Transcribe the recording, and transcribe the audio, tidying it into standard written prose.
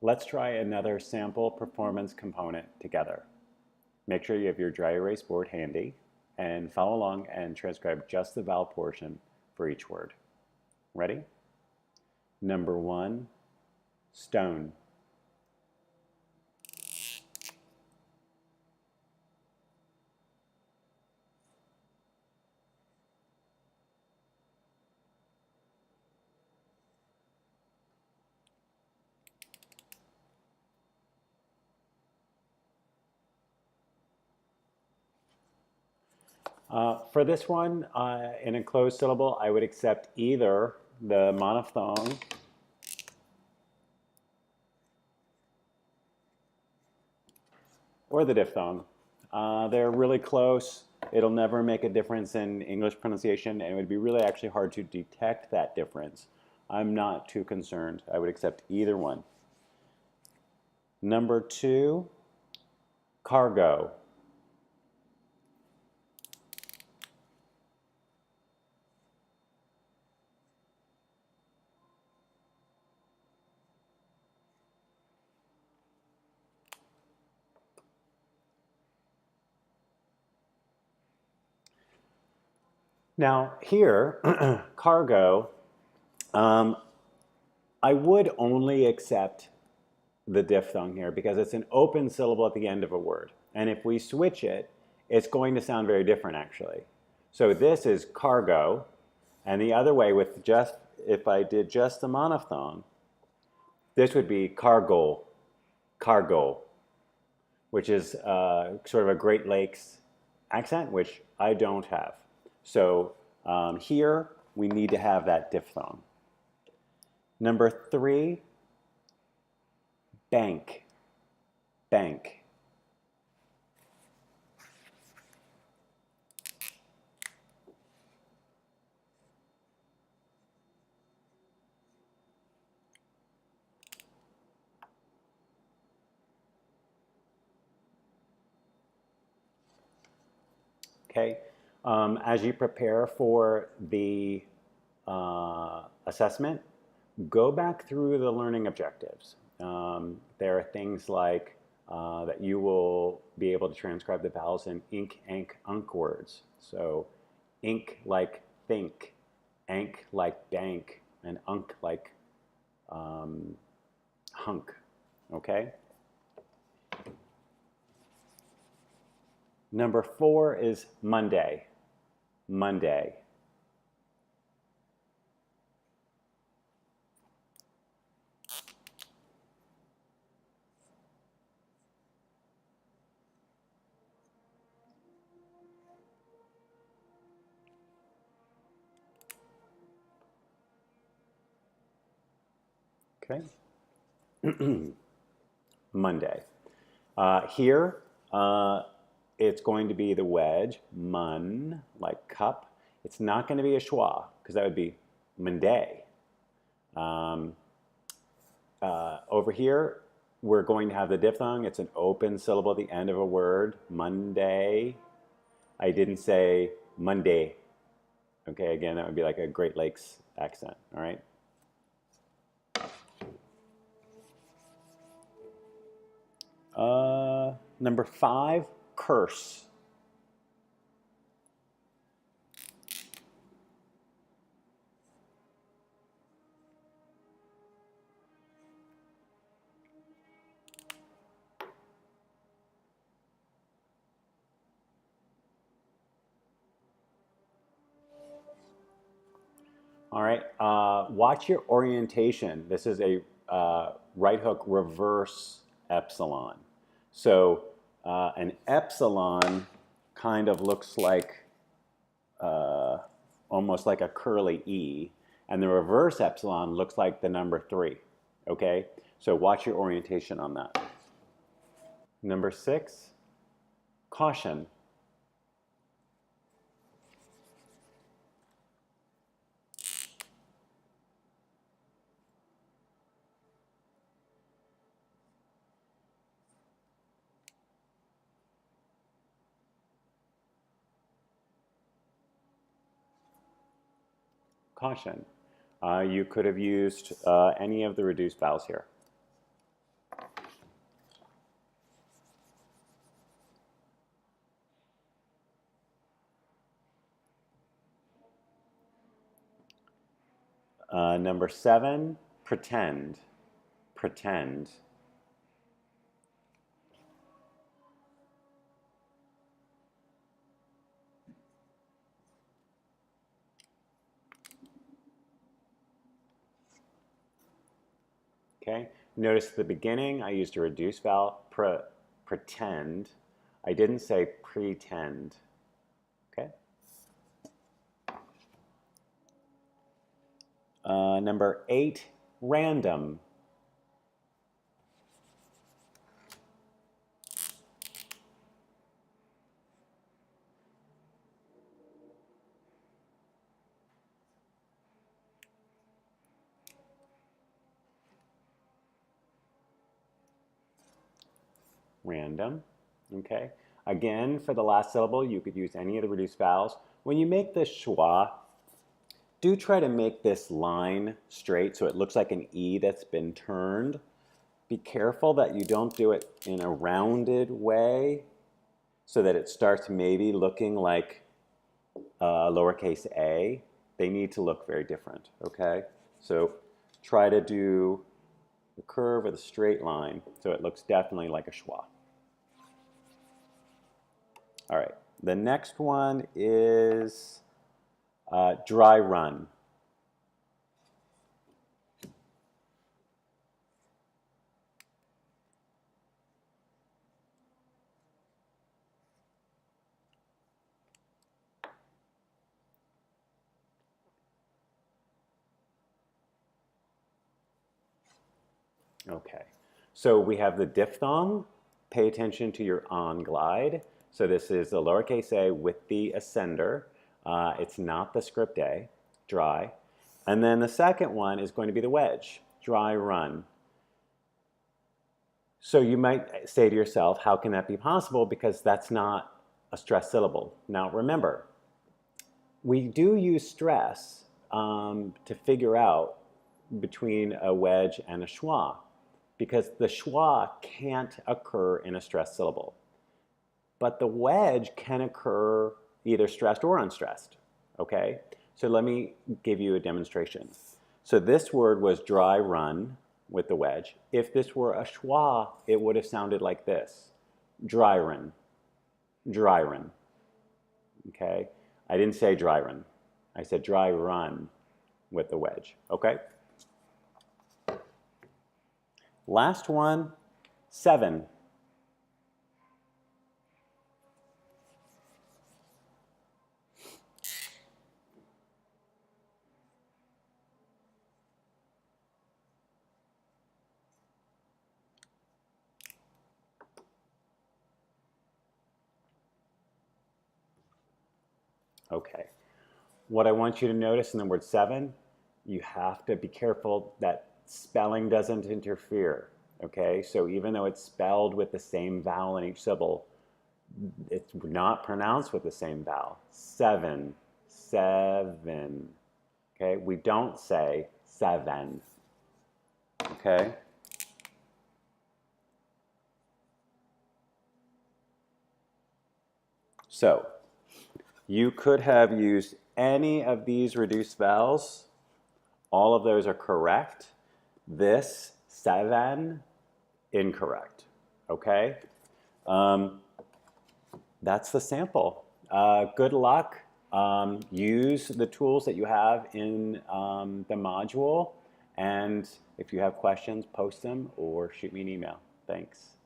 Let's try another sample performance component together. Make sure you have your dry erase board handy and follow along and transcribe just the vowel portion for each word. Ready? Number 1, stone. For this one, in a closed syllable, I would accept either the monophthong or the diphthong. They're really close. It'll never make a difference in English pronunciation, and it would be really actually hard to detect that difference. I'm not too concerned. I would accept either one. Number 2, cargo. Now here, cargo, I would only accept the diphthong here because it's an open syllable at the end of a word. And if we switch it, it's going to sound very different actually. So this is cargo, and the other way with just, if I did just the monophthong, this would be cargo, cargo, which is sort of a Great Lakes accent, which I don't have. So here we need to have that diphthong. Number 3, bank, bank. Okay, as you prepare for the assessment, go back through the learning objectives. There are things like that you will be able to transcribe the vowels in ink, ank, unk words. So ink like think, ank like bank, and unk like hunk, okay? Number 4 is Monday, Monday. Okay. Monday. Here, it's going to be the wedge, mun, like cup. It's not going to be a schwa, because that would be Monday. Over here, we're going to have the diphthong. It's an open syllable at the end of a word, Monday. I didn't say Monday. Okay, again, that would be like a Great Lakes accent, all right? Number 5, curse. All right, watch your orientation. This is a right hook reverse epsilon. So an epsilon kind of looks like almost like a curly E, and the reverse epsilon looks like the number 3, okay? So watch your orientation on that. Number 6, caution. Caution. You could have used any of the reduced vowels here. Number 7, pretend. Pretend. Okay, notice at the beginning I used a reduced vowel, pretend. I didn't say pretend. Okay. Number 8, random. Random. Okay. Again, for the last syllable, you could use any of the reduced vowels. When you make the schwa, do try to make this line straight so it looks like an E that's been turned. Be careful that you don't do it in a rounded way so that it starts maybe looking like lowercase a. They need to look very different, okay? So try to do the curve or the straight line so it looks definitely like a schwa. All right, the next one is dry run. Okay, so we have the diphthong. Pay attention to your on glide. So this is the lowercase a with the ascender. It's not the script A, dry. And then the second one is going to be the wedge, dry run. So you might say to yourself, how can that be possible? Because that's not a stressed syllable. Now remember, we do use stress to figure out between a wedge and a schwa, because the schwa can't occur in a stressed syllable. But the wedge can occur either stressed or unstressed, okay? So let me give you a demonstration. So this word was dry run with the wedge. If this were a schwa, it would have sounded like this, dry run, dry run, okay? I didn't say dry run. I said dry run with the wedge, okay? Last one, 7. Okay. What I want you to notice in the word 7, you have to be careful that spelling doesn't interfere, okay? So even though it's spelled with the same vowel in each syllable, it's not pronounced with the same vowel. 7, 7, okay? We don't say 7, okay? So you could have used any of these reduced vowels. All of those are correct. This, 7, incorrect, okay? That's the sample. Good luck. Use the tools that you have in the module, and if you have questions, post them or shoot me an email. Thanks.